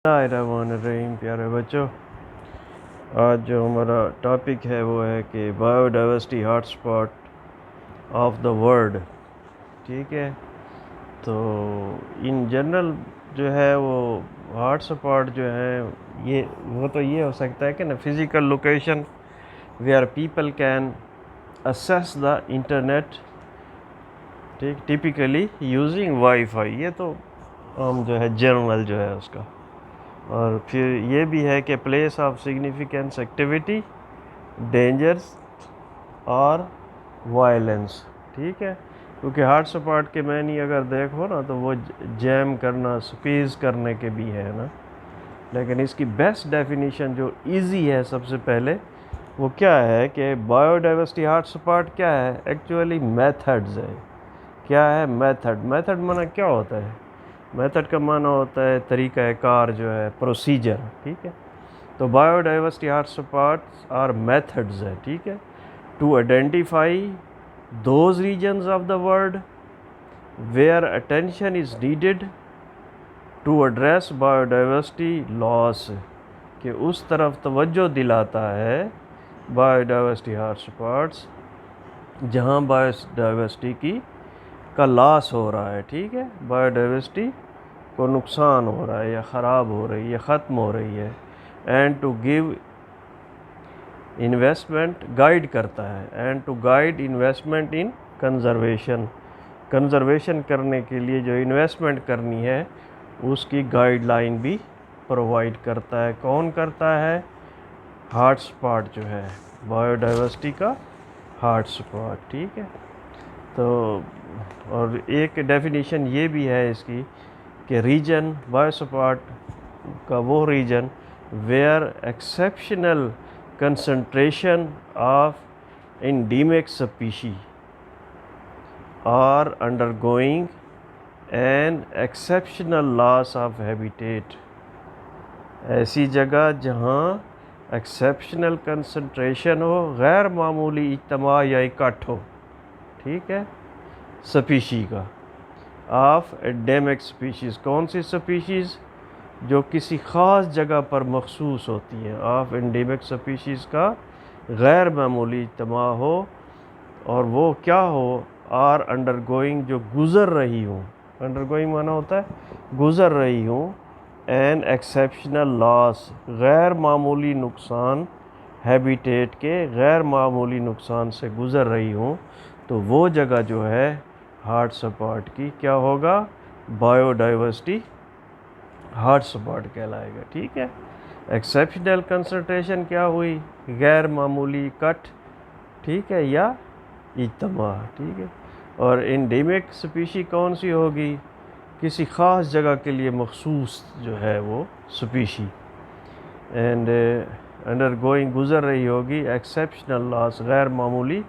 रहीम प्यारे बच्चों, आज जो हमारा टॉपिक है वो है कि biodiversity hotspot of the world. ठीक है, तो इन जनरल जो है वो हॉटस्पॉट जो है ये हो सकता है कि ना physical location where people can access the internet, ठीक, टिपिकली यूजिंग वाईफाई। ये तो हम जो है जनरल जो है उसका। और फिर ये भी है कि place of significance activity, dangers और वायलेंस। ठीक है, क्योंकि हॉटस्पॉट के मैनी अगर देखो ना तो वो जैम करना, स्क्वीज़ करने के भी है ना। लेकिन इसकी बेस्ट डेफिनेशन जो इजी है सबसे पहले वो क्या है कि बायोडाइवर्सिटी हॉटस्पॉट क्या है, एक्चुअली मेथड्स है। क्या है मेथड? मेथड माना क्या होता है? मेथड का माना होता है तरीक़ा कार जो है, प्रोसीजर। ठीक है, तो बायोडाइवर्सिटी हॉटस्पॉट्स आर मेथड्स है, ठीक है, to identify those regions of the world where attention is needed to address biodiversity loss, कि उस तरफ तवज्जो दिलाता है बायोडाइवर्सिटी हॉटस्पॉट्स जहाँ बायोडाइवर्सिटी का लॉस हो रहा है। ठीक है, बायोडाइवर्सिटी को नुकसान हो रहा है या ख़राब हो रही है, ख़त्म हो रही है। And to give investment, guide करता है, and to guide investment in conservation, conservation करने के लिए जो इन्वेस्टमेंट करनी है उसकी गाइडलाइन भी प्रोवाइड करता है। कौन करता है? हॉटस्पॉट जो है, बायोडाइवर्सिटी का हॉटस्पॉट। ठीक है, तो और एक डेफिनेशन ये भी है इसकी कि रीजन, बायोस्पॉट का वो region where exceptional concentration of endemic species are undergoing an exceptional loss of habitat। ऐसी जगह जहाँ एक्सेप्शनल कंसंट्रेशन हो, गैर मामूली इज्तिमा या इकट्ठ हो, ठीक है, स्पीशी का, ऑफ एंडेमिक स्पीशीज़। कौन सी स्पीशीज़? जो किसी ख़ास जगह पर मखसूस होती हैं, ऑफ एंडेमिक स्पीशीज़ का गैर मामूली इज्तिमा हो, और वो क्या हो? आर अंडरगोइंग, जो गुज़र रही हूँ, अंडरगोइंग माना होता है गुज़र रही हूँ, एन एक्सेप्शनल लॉस, गैर मामूली नुकसान, हैबिटेट के गैर मामूली नुकसान से गुज़र रही हूँ, तो वो जगह जो है हॉटस्पॉट की क्या होगा? बायोडाइवर्सिटी हॉटस्पॉट कहलाएगा। ठीक है, एक्सेप्शनल कंसंट्रेशन क्या हुई? गैर मामूली इकट्ठ, ठीक है, या इज्तिमा। ठीक है, और एंडेमिक स्पीशी कौन सी होगी? किसी ख़ास जगह के लिए मखसूस जो है वो स्पीशी। एंड अंडरगोइंग, गुज़र रही होगी, एक्सेप्शनल लॉस, गैर मामूली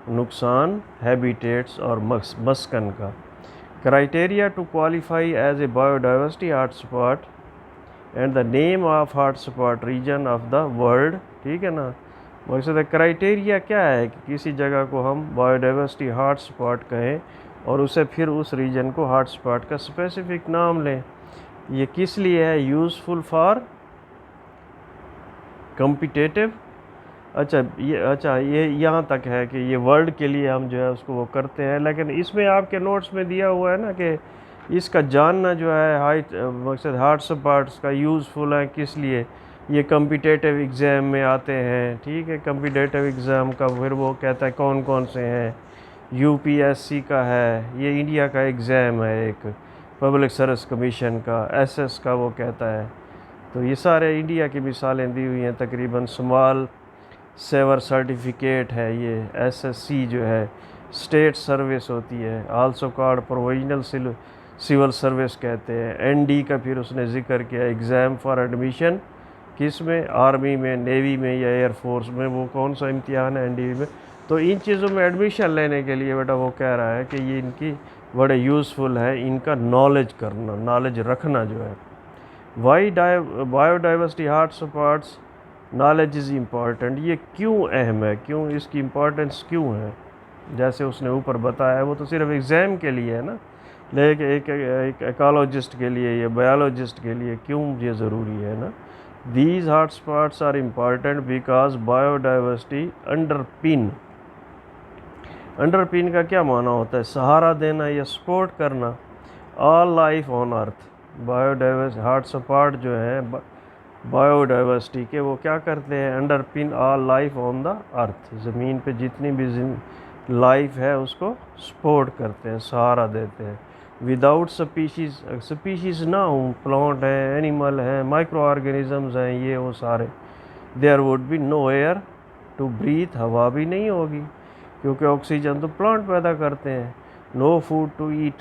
नुकसान, हैबिटेट्स और मस्कन का। Criteria to qualify as a biodiversity hotspot and the name of hotspot region of the world. ठीक है ना, मकसद क्राइटेरिया क्या है कि किसी जगह को हम बायोडाइवर्सिटी हॉटस्पॉट कहें और उसे फिर उस रीजन को हॉटस्पॉट का स्पेसिफिक नाम लें। ये किस लिए है? Useful for competitive. ये यहाँ तक है कि ये वर्ल्ड के लिए हम जो है उसको वो करते हैं, लेकिन इसमें आपके नोट्स में दिया हुआ है ना कि इसका जानना जो है मकसद हॉटस्पॉट्स का यूज़फुल है किस लिए। ये कम्पिटेटिव एग्ज़ाम में आते हैं। ठीक है, कम्पिटेटिव एग्ज़ाम का फिर वो कहता है कौन कौन से हैं। यूपीएससी का है, ये इंडिया का एग्ज़ाम है, एक पब्लिक सर्विस कमीशन का, एसएस का वो कहता है। तो ये सारे इंडिया की मिसालें दी हुई हैं तकरीबन। स्मॉल सेवर सर्टिफिकेट है ये, एसएससी जो है स्टेट सर्विस होती है, also called provisional civil service कहते हैं। एनडी का फिर उसने ज़िक्र किया, एग्ज़ाम फॉर एडमिशन, किस में? आर्मी में, नेवी में या एयरफोर्स में। वो कौन सा इम्तिहान है एनडी में? तो इन चीज़ों में एडमिशन लेने के लिए बेटा वो कह रहा है कि ये इनकी बड़े यूज़फुल है, इनका नॉलेज करना, नॉलेज रखना जो है। Why biodiversity hotspots knowledge is important. ये क्यों अहम है, क्यों इसकी इम्पोर्टेंस क्यों है? जैसे उसने ऊपर बताया, वो तो सिर्फ एग्ज़ाम के लिए है ना, लेकिन एक एकोलॉजिस्ट के लिए या बायोलॉजिस्ट के लिए क्यों ये ज़रूरी है ना। These hot spots are important because biodiversity underpin का क्या माना होता है, सहारा देना या सपोर्ट करना all life on earth. Biodiversity hot spot जो है बायोडाइवर्सिटी के वो क्या करते हैं, अंडरपिन all life on the earth, ज़मीन पे जितनी भी लाइफ है उसको सपोर्ट करते हैं, सहारा देते हैं। विदाउट स्पीशीज़ ना हो, प्लांट हैं, एनिमल हैं, माइक्रो ऑर्गेनिजम्स हैं, ये वो सारे, there would be no air to breathe, हवा भी नहीं होगी क्योंकि ऑक्सीजन तो प्लांट पैदा करते हैं। नो फूड टू ईट,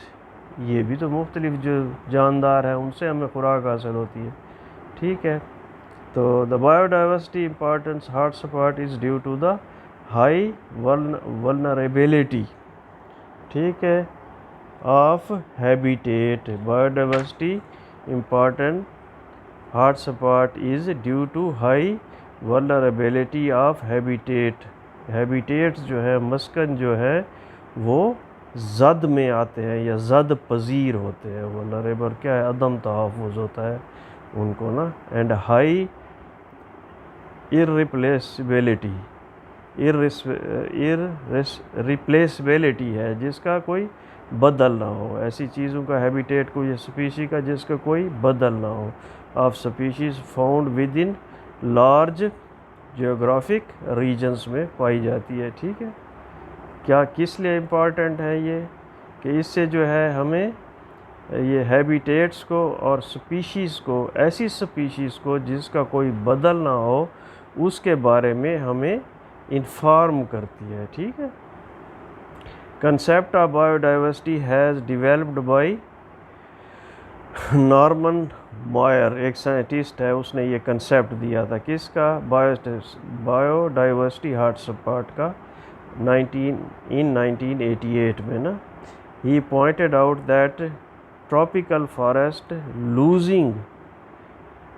ये भी तो मुख्तलिफ जो जानदार हैं उनसे हमें खुराक हासिल होती है, ठीक है। तो the biodiversity importance hot spot is due to the high vulnerability, ठीक है, of habitat. Biodiversity important hot spot is due to high vulnerability of habitat. Habitats जो है, मस्कन जो है वो ज़द में आते हैं या ज़द पजीर होते हैं। वल्नरेबल क्या है, अदम तहफ़्फ़ुज़ होता है उनको ना। एंड हाई इररिप्लेसिबिलिटी, इररिप्लेसिबिलिटी है जिसका कोई बदल ना हो, ऐसी चीज़ों का हैबिटेट कोई स्पीशी का जिसका कोई बदल ना हो। Of species found within large geographic regions में पाई जाती है, ठीक है। क्या किस लिए इम्पॉर्टेंट है ये, कि इससे जो है हमें ये हैबिटेट्स को और स्पीशीज़ को, ऐसी स्पीशीज़ को जिसका कोई बदल ना हो, उसके बारे में हमें इन्फॉर्म करती है, ठीक है। Concept of biodiversity has developed bye Norman moire, एक साइंटिस्ट है, उसने ये कंसेप्ट दिया था किसका, बायोडाइवर्सिटी हॉट स्पॉट का 1988 में ना। He pointed out that tropical forest losing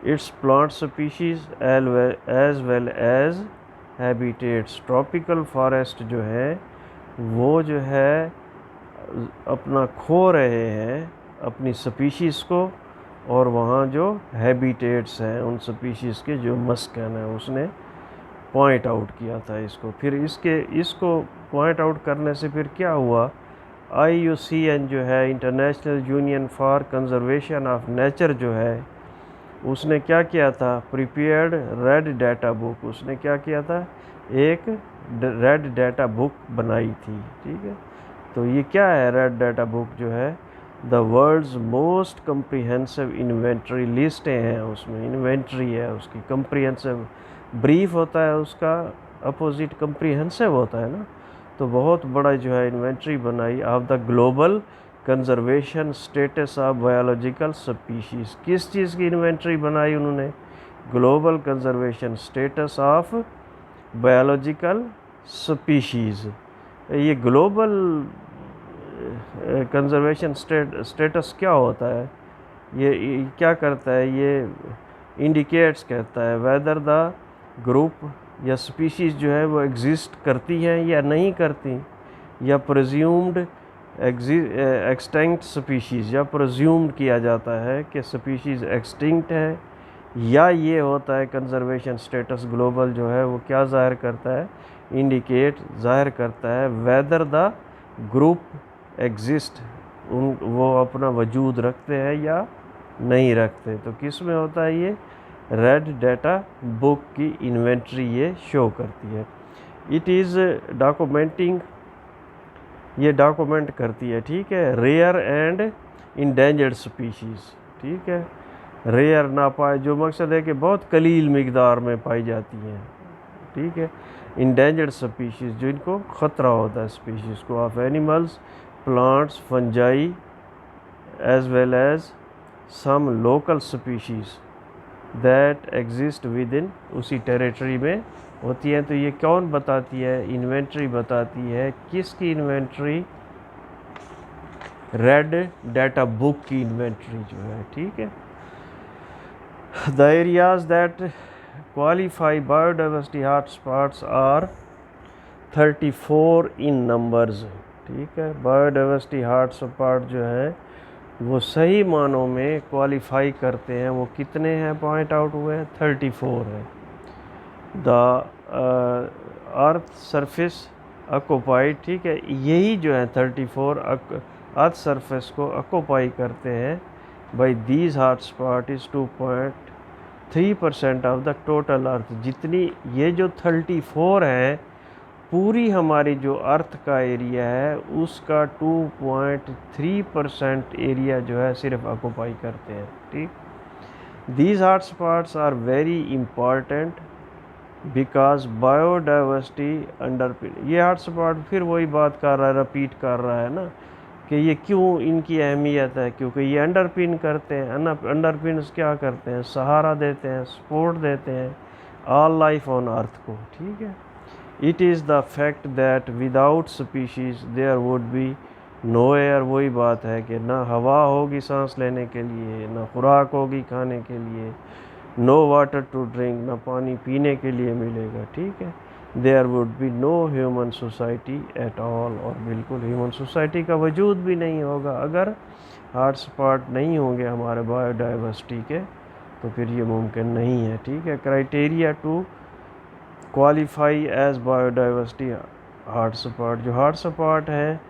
its plant species as well as habitats. Tropical forest जो है वो जो है अपना खो रहे हैं अपनी स्पीशीज़ को, और वहाँ जो हैबिटेट्स हैं उन स्पीशीज़ के जो मस्कन है, उसने पॉइंट आउट किया था इसको। फिर इसको पॉइंट आउट करने से फिर क्या हुआ, IUCN जो है, international union for conservation of nature जो है, उसने क्या किया था, प्रिपेयर्ड रेड डाटा बुक, उसने क्या किया था, एक रेड डाटा बुक बनाई थी, ठीक है। तो ये क्या है रेड डाटा बुक जो है, the world's most comprehensive inventory, लिस्टें हैं उसमें, इन्वेंट्री है उसकी, कम्प्रीहेंसिव ब्रीफ होता है उसका, अपोजिट कम्प्रीहेंसिव होता है ना। तो बहुत बड़ा जो है इन्वेंट्री बनाई of the global conservation status of biological species. किस चीज़ की इन्वेंट्री बनाई उन्होंने, global conservation status of biological species. ये ग्लोबल कंजर्वेशन स्टेटस क्या होता है, ये क्या करता है, ये इंडिकेट्स कहता है वेदर द ग्रुप या स्पीशीज़ जो है वो एग्जिस्ट करती हैं या नहीं करती, या प्रेज्यूम्ड एक्सटिंक्ट स्पीशीज़, या प्रेज्यूम्ड किया जाता है कि स्पीशीज़ एक्सटिंक्ट है, या ये होता है कंजर्वेशन स्टेटस ग्लोबल जो है वो क्या ज़ाहिर करता है, इंडिकेट ज़ाहिर करता है वेदर द ग्रुप एग्जिस्ट, वो अपना वजूद रखते हैं या नहीं रखते। तो किस में होता है ये, रेड डाटा बुक की इन्वेंट्री ये शो करती है। इट इज़ डॉक्यूमेंटिंग, ये डॉक्यूमेंट करती है, ठीक है, रेयर एंड इंडेंजर्ड स्पीशीज़, ठीक है। रेयर ना पाए, जो मकसद है कि बहुत कलील मिकदार में पाई जाती हैं, ठीक है। इंडेंजर्ड स्पीशीज़, जो इनको ख़तरा होता है स्पीशीज़ को, of animals, plants, fungi as well as some local species that exist within, उसी टेरिटरी में होती हैं। तो ये कौन बताती है, इन्वेंट्री बताती है, किसकी इन्वेंट्री, रेड डाटा बुक की इन्वेंट्री जो है, ठीक है। The areas that qualify biodiversity hot spots are 34 in numbers, ठीक है। बायोडाइवर्सिटी हॉटस्पॉट जो है वो सही मानों में क्वालिफाई करते हैं, वो कितने हैं पॉइंट आउट हुए हैं, 34 है। द अर्थ सरफेस ऑक्यूपाइड, ठीक है, यही जो है 34 अर्थ सरफेस को ऑक्यूपाई करते हैं by these hotspot is 2.3% of the total earth. जितनी ये जो 34 है पूरी हमारी जो अर्थ का एरिया है उसका 2.3% एरिया जो है सिर्फ ऑक्यूपाई करते हैं, ठीक। These hotspots are very important because biodiversity underpin. ये हॉटस्पॉट फिर वही बात कर रहा है, रिपीट कर रहा है ना कि ये क्यों इनकी अहमियत है, क्योंकि ये अंडरपिन करते हैं। अंडरपिन क्या करते हैं, सहारा देते हैं, सपोर्ट देते हैं ऑल लाइफ ऑन अर्थ को, ठीक है। It is the fact that without species there would be no air. वही बात है कि ना हवा होगी सांस लेने के लिए, ना खुराक होगी खाने के लिए, नो वाटर टू ड्रिंक, ना पानी पीने के लिए मिलेगा, ठीक है। There would be no human society at all, और बिल्कुल ह्यूमन सोसाइटी का वजूद भी नहीं होगा अगर हॉटस्पॉट नहीं होंगे हमारे बायोडाइवर्सिटी के, तो फिर ये मुमकिन नहीं है, ठीक है। Criteria to qualify as biodiversity hotspot, जो हॉटस्पॉट है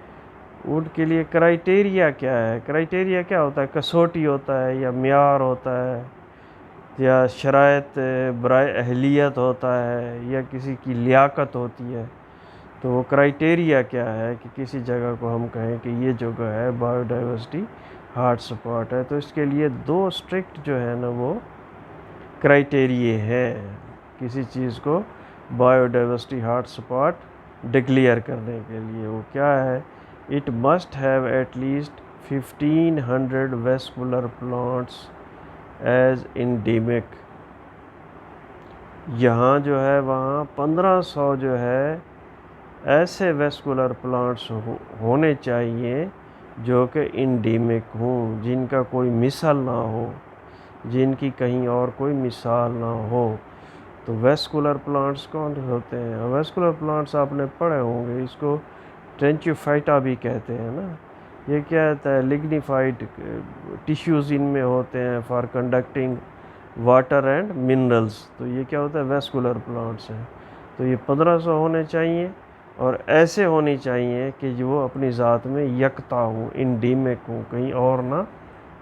उनके लिए क्राइटेरिया क्या है। क्राइटेरिया क्या होता है, कसौटी होता है या म्यार होता है या शराइत बराए अहलियत होता है या किसी की लियाकत होती है। तो वो क्राइटेरिया क्या है कि किसी जगह को हम कहें कि ये जगह है बायोडाइवर्सिटी हॉटस्पॉट है, तो इसके लिए 2 स्ट्रिक्ट जो है ना वो क्राइटेरिया है किसी चीज़ को बायोडाइवर्सिटी हॉटस्पॉट डिक्लेयर करने के लिए। वो क्या है, it must have at least 1500 vascular plants as endemic. यहाँ जो है वहाँ 1500 जो है ऐसे वेस्कुलर प्लांट्स होने चाहिए जो कि इंडेमिक हों, जिनका कोई मिसाल ना हो, जिनकी कहीं और कोई मिसाल ना हो। तो वेस्कुलर प्लांट्स कौन होते हैं, वेस्कुलर प्लांट्स आपने पढ़े होंगे, इसको ट्रेंचोफाइटा भी कहते हैं ना। ये क्या होता है, लिग्निफाइड टिश्यूज़ इनमें होते हैं for conducting water and minerals. तो ये क्या होता है, वेस्कुलर प्लांट्स हैं। तो ये 1500 होने चाहिए और ऐसे होनी चाहिए कि जो वो अपनी ज़ात में यकता हो, इंडेमिक हो, कहीं और ना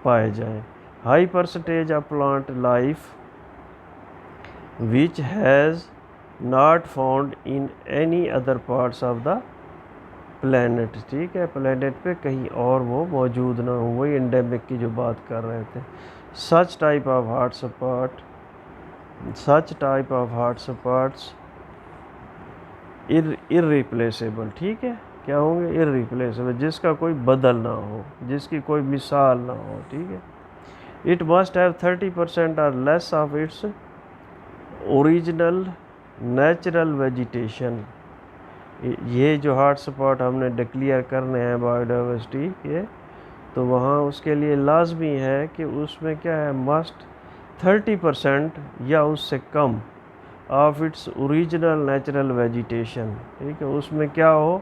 पाए जाएं। High percentage of plant life which has not found in any other parts of the planet, ठीक है, प्लेनेट पे कहीं और वो मौजूद ना हो, वही एंडेमिक की जो बात कर रहे थे। Such type of hotspots irreplaceable, ठीक है, क्या होंगे, इर्रिप्लेसेबल, जिसका कोई बदल ना हो, जिसकी कोई मिसाल ना हो, ठीक है। इट मस्ट हैव 30% और less of its original natural vegetation. ये जो हॉटस्पॉट हमने डिक्लेयर करने हैं बायोडाइवर्सिटी के, तो वहाँ उसके लिए लाजमी है कि उसमें क्या है, मस्ट 30% या उससे कम of its original natural vegetation, ठीक है, उसमें क्या हो,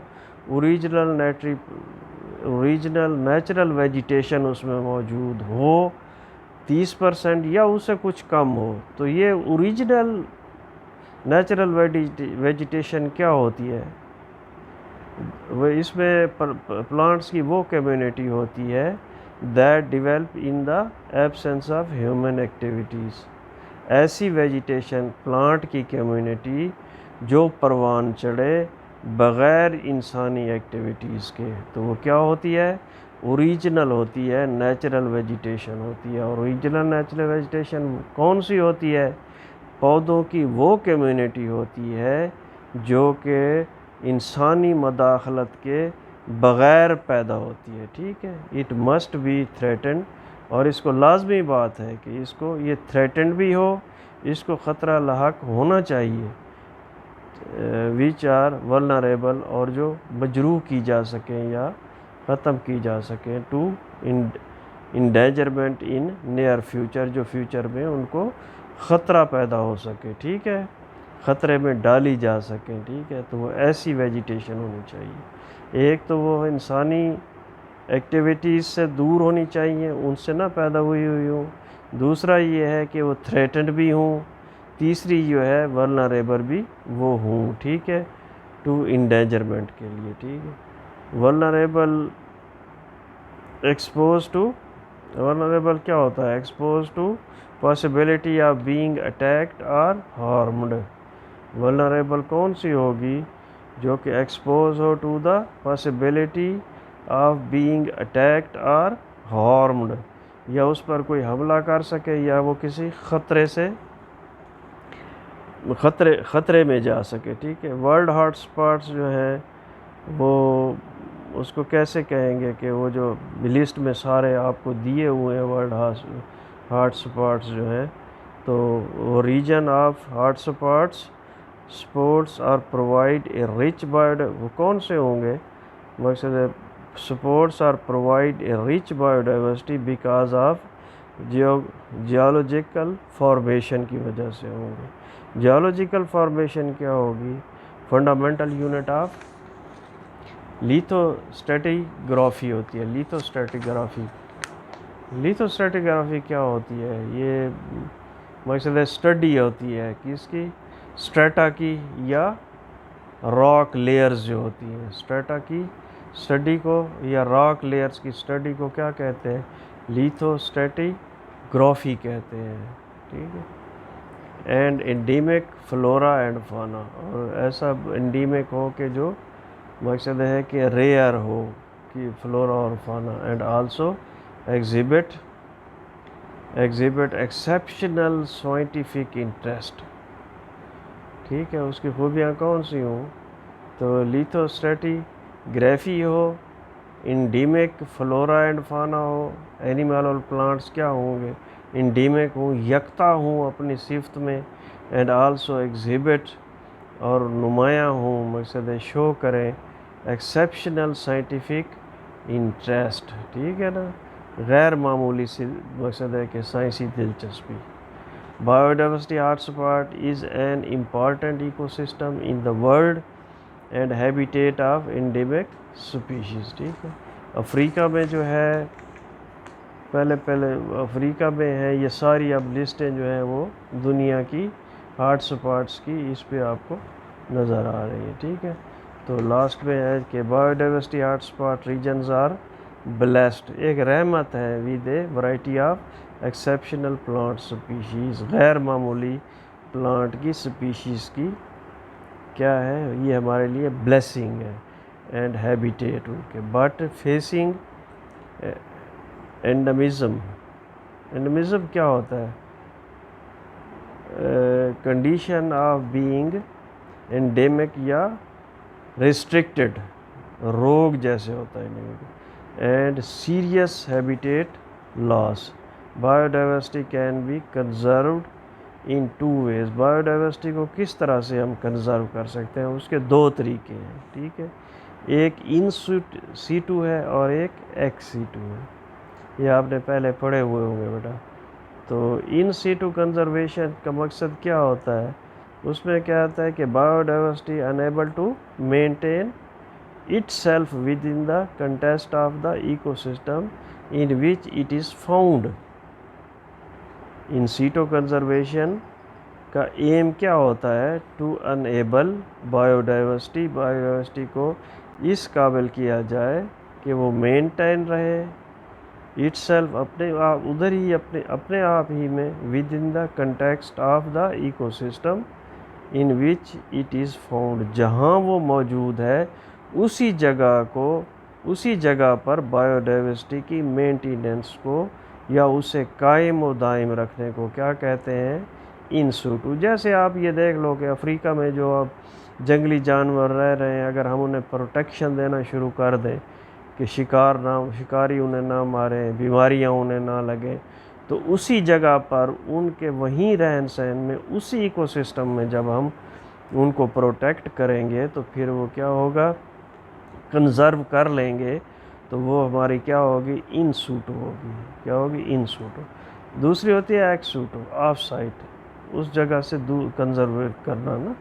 ओरिजिनल नेचुरल वेजिटेशन उसमें मौजूद हो 30% या उससे कुछ कम हो। तो ये ओरिजिनल नेचुरल वेजिटेशन क्या होती है, वो इसमें प्लांट्स की वो कम्युनिटी होती है that develop in the absence of human activities. ऐसी वेजिटेशन, प्लांट की कम्युनिटी जो परवान चढ़े बग़ैर इंसानी एक्टिविटीज़ के, तो वो क्या होती है, ओरिजिनल होती है, नेचुरल वेजिटेशन होती है। और ओरिजिनल नेचुरल वेजिटेशन कौन सी होती है, पौधों की वो कम्युनिटी होती है जो कि इंसानी मदाखलत के बग़ैर पैदा होती है, ठीक है। इट मस्ट बी थ्रेटेंड, और इसको लाजमी बात है कि इसको ये थ्रेटेंड भी हो, इसको ख़तरा लाहक होना चाहिए, विच आर वल्नरेबल, और जो मजरूह की जा सकें या ख़त्म की जा सकें, टू इंडेंजरमेंट इन नियर फ्यूचर, जो फ्यूचर में उनको ख़तरा पैदा हो सके, ठीक है। ख़तरे में डाली जा सकें, ठीक है। तो वो ऐसी वेजिटेशन होनी चाहिए। एक तो वो इंसानी एक्टिविटीज़ से दूर होनी चाहिए, उनसे ना पैदा हुई हो। दूसरा ये है कि वो थ्रेटन्ड भी हूँ। तीसरी जो है वल्नरेबल भी वो हूँ, ठीक है, टू इंडेंजरमेंट के लिए, ठीक है। वल्नरेबल एक्सपोज टू, वल्नरेबल क्या होता है? Expose to possibility of being attacked और हार्म्ड। वल्नरेबल कौन सी होगी? जो कि एक्सपोज हो to the possibility of being attacked और हार्म्ड, या उस पर कोई हमला कर सके, या वो किसी खतरे में जा सके, ठीक है। वर्ल्ड हॉटस्पॉट्स जो है वो उसको कैसे कहेंगे कि वो जो लिस्ट में सारे आपको दिए हुए हैं वर्ल्ड हॉटस्पॉट्स जो है, तो वो रीजन ऑफ हॉटस्पॉट्स स्पोर्ट्स और प्रोवाइड ए रिच वो कौन से होंगे? मकसद स्पोर्ट्स और provide a rich biodiversity because of geological formation की वजह से होंगे। जियोलॉजिकल फॉर्मेशन क्या होगी? फंडामेंटल यूनिट ऑफ लिथोस्ट्रेटिग्राफी होती है। लिथोस्ट्रेटिग्राफी क्या होती है? ये मकसद स्टडी होती है किसकी? स्ट्रेटा की या रॉक लेयर्स जो होती हैं। स्ट्रेटा की स्टडी को या रॉक लेयर्स की स्टडी को क्या कहते हैं? लिथोस्ट्रेटिग्राफी कहते हैं, ठीक है। एंड एंडीमिक फ्लोरा एंड फाना, और ऐसा एंडीमिक हो कि जो मकसद है कि रेयर हो कि फ्लोरा और फाना, and also exhibit exceptional scientific interest, ठीक है। उसकी खूबियाँ कौन सी हों? तो लिथोस्ट्रेटिग्राफी हो, इंडीमिक फ्लोरा एंड फाना हो, एनिमल और प्लांट्स क्या होंगे? इंडीमिक हो, यकता हूँ अपनी सिफ्त में, एंड आल्सो एग्जिबिट और नुमायाँ हूँ, मकसद शो करें एक्सेप्शनल साइंटिफिक इंटरेस्ट, ठीक है ना, गैर मामूली सी मकसद है कि साइंसी दिलचस्पी। Biodiversity hotspot is an important ecosystem in the world and habitat of endemic species, ठीक है। अफ्रीका में जो है पहले अफ्रीका में है ये सारी, अब लिस्टें जो हैं वो दुनिया की हॉटस्पॉट्स की इस पे आपको नज़र आ रही है, ठीक है। तो लास्ट में है कि biodiversity hotspot regions are blessed, एक रहमत है with a variety of exceptional plant species, गैर मामूली प्लांट की स्पीशीज़ की क्या है? ये हमारे लिए ब्लेसिंग है एंड हैबिटेट उनके, बट फेसिंग एंडेमिज्म। एंडेमिज्म क्या होता है? कंडीशन ऑफ बीइंग एंडेमिक या रिस्ट्रिक्टेड, रोग जैसे होता है, and serious habitat loss. Biodiversity can be conserved in 2 ways. Biodiversity को किस तरह से हम कंजर्व कर सकते हैं? उसके 2 तरीके हैं, ठीक है। एक इन सीटू है और एक एक्स सीटू है, ये आपने पहले पढ़े हुए होंगे बेटा। तो इन सीटू कंजर्वेशन का मकसद क्या होता है? उसमें क्या होता है कि biodiversity unable to maintain itself within the context of the ecosystem in which it is found। इन सीटो कंजर्वेशन का एम क्या होता है? टू अनेबल बायोडाइवर्सिटी को इस काबिल किया जाए कि वो मेंटेन रहे इटसेल्फ, अपने आप उधर ही अपने आप ही में, with in the context of the ecosystem in which it is found, जहाँ वो मौजूद है उसी जगह पर बायोडाइवर्सिटी की मेंटेनेंस को या उसे कायम व दायम रखने को क्या कहते हैं? In situ. जैसे आप ये देख लो कि अफ्रीका में जो अब जंगली जानवर रह रहे हैं, अगर हम उन्हें प्रोटेक्शन देना शुरू कर दें कि शिकारी उन्हें ना मारें, बीमारियां उन्हें ना लगें, तो उसी जगह पर उनके वहीं रहन सहन में, उसी इकोसिस्टम में जब हम उनको प्रोटेक्ट करेंगे तो फिर वो क्या होगा? कंजर्व कर लेंगे, तो वो हमारी क्या होगी? इन सूटो होगी। क्या होगी? इन सूटो। दूसरी होती है एक्स सूटो, ऑफ साइट। उस जगह से दूर कंजर्व करना ना।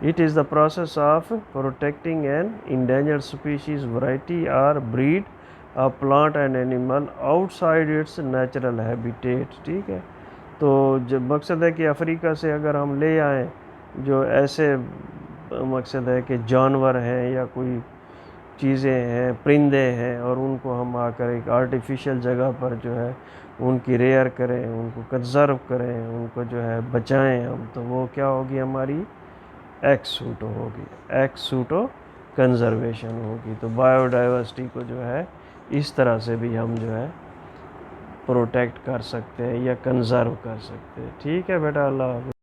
It is the process of protecting an endangered species variety or breed a plant and animal outside its natural habitat. ठीक है, तो जब मकसद है कि अफ्रीका से अगर हम ले आएँ जो ऐसे मकसद है कि जानवर हैं या कोई चीज़ें हैं, परिंदे हैं, और उनको हम आकर एक आर्टिफिशियल जगह पर जो है उनकी रेयर करें, उनको कंजर्व करें, उनको जो है बचाएं हम, तो वो क्या होगी हमारी एक्स सूटो होगी, एक्स सूटो कंजर्वेशन होगी। तो बायोडाइवर्सिटी को जो है इस तरह से भी हम जो है प्रोटेक्ट कर सकते हैं या कंजर्व कर सकते हैं। ठीक है बेटा, अल्लाह हाफ़िज़।